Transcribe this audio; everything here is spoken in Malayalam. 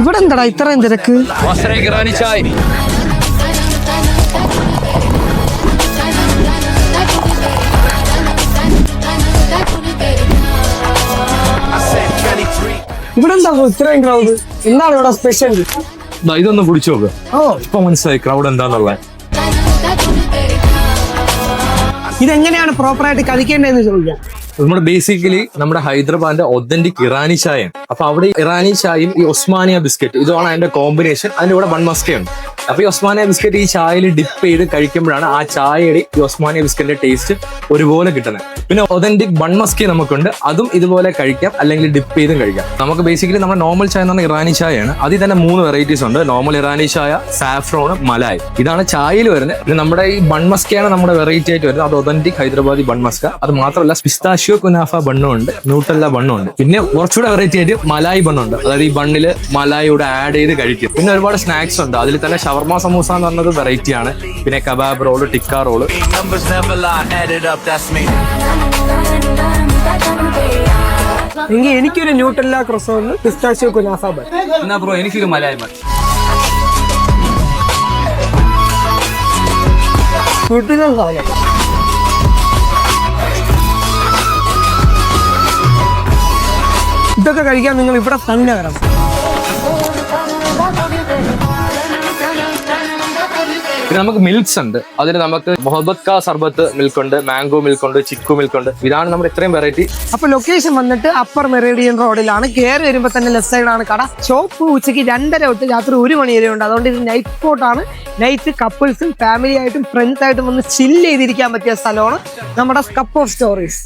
ഇവിടെ എന്താടാ ഇത്രയും തിരക്ക്? ഇവിടെ എന്താ ഇത്രയും ക്രൗഡ്? എന്താണ് ഇവിടെ സ്പെഷ്യൽ? ഇതൊന്ന് കുടിച്ചു നോക്ക്. ഇപ്പൊ മനസ്സിലായി ക്രൗഡ് എന്താന്നുള്ളത്. ഇതെങ്ങനെയാണ് പ്രോപ്പറായിട്ട് കഴിക്കേണ്ടതെന്ന് ചോദിക്കാം. നമ്മുടെ ബേസിക്കലി നമ്മുടെ ഹൈദരാബാദിന്റെ ഒതന്റിക് ഇറാനി ചായയാണ്. അപ്പൊ അവിടെ ഇറാനി ചായയും ഈ ഒസ്മാനിയ ബിസ്ക്കറ്റ് ഇതാണ് അതിന്റെ കോമ്പിനേഷൻ. അതിന്റെ കൂടെ ബൺമസ്കയുണ്ട്. അപ്പൊ ഈ ഒസ്മാനിയ ബിസ്ക്കറ്റ് ഈ ചായയിൽ ഡിപ്പ് ചെയ്ത് കഴിക്കുമ്പോഴാണ് ആ ചായയുടെ ഈ ഒസ്മാനിയ ബിസ്ക്കറ്റിന്റെ ടേസ്റ്റ് ഒരുപോലെ കിട്ടുന്നത്. പിന്നെ ഒതന്റിക് ബൺമസ്കി നമുക്കുണ്ട്. അതും ഇതുപോലെ കഴിക്കാം, അല്ലെങ്കിൽ ഡിപ്പ് ചെയ്തും കഴിക്കാം. നമുക്ക് ബേസിക്കലി നമ്മുടെ നോർമൽ ചായ എന്ന് പറഞ്ഞാൽ ഇറാനി ചായയാണ്. അതിൽ തന്നെ 3 വെറൈറ്റീസ് ഉണ്ട്. നോർമൽ ഇറാനി ചായ, സാഫ്രോൺ, മലായ്. ഇതാണ് ചായയിൽ വരുന്നത്. പിന്നെ നമ്മുടെ ഈ ബൺമസ്കയാണ് നമ്മുടെ വെറൈറ്റി ആയിട്ട് വരുന്നത്. അത് ഒതന്റിക് ഹൈദരാബാദി ബൺമസ്ക. അത് മാത്രമല്ല പിസ്താഷ്യോ കുനാഫ ബണ്ണും ഉണ്ട്, ന്യൂട്ടല്ല ബണ്ണും ഉണ്ട്. പിന്നെ കുറച്ചുകൂടെ വെറൈറ്റി ആയിട്ട് മലായ് ബണ്ണുണ്ട്. അതായത് ഈ ബണ്ണില് മലായിയുടെ ആഡ് ചെയ്ത് കഴിക്കും. പിന്നെ ഒരുപാട് സ്നാക്സ് ഉണ്ട്. അതിൽ തന്നെ ഷവർമ സമൂസ എന്ന് പറഞ്ഞത് വെറൈറ്റി ആണ്. പിന്നെ കബാബ് റോള്, ടിക്ക റോള്. എങ്കിൽ എനിക്കൊരു ന്യൂട്ടല്ല ക്രോസോൺ, പിസ്താഷ്യോ കുനാഫ ബൺ. എന്നാ ബ്രോ എനിക്കൊരു മലായ് ബൺ. ഇതൊക്കെ കഴിക്കാൻ നിങ്ങൾ ഇവിടെ തന്നെ വരണം. പിന്നെ നമുക്ക് മിൽക്സ് ഉണ്ട്. അതിൽ നമുക്ക് മൊഹബത്ത് കാ സർബത്ത് മിൽക്ക് ഉണ്ട്, മാംഗോ മിൽക്ക് ഉണ്ട്, ചിക്കു മിൽക്ക് ഉണ്ട്. ഇതാണ് നമ്മുടെ ഇത്രയും വെറൈറ്റി. അപ്പൊ ലൊക്കേഷൻ വന്നിട്ട് അപ്പർ മെറിഡിയൻ റോഡിലാണ്. കയറി വരുമ്പോൾ തന്നെ ലെഫ്റ്റ് സൈഡാണ് കട. ഷോപ്പ് ഉച്ചയ്ക്ക് 2:30 തൊട്ട് രാത്രി 1 മണി വരെ ഉണ്ട്. അതുകൊണ്ട് ഇത് നൈറ്റ് സ്പോട്ടാണ്. നൈറ്റ് കപ്പിൾസും ഫാമിലി ആയിട്ടും ഫ്രണ്ട്സ് ആയിട്ടും ഒന്ന് ചില്ല് ചെയ്തിരിക്കാൻ പറ്റിയ സ്ഥലമാണ് നമ്മുടെ കപ്പ് ഓഫ് സ്റ്റോറീസ്.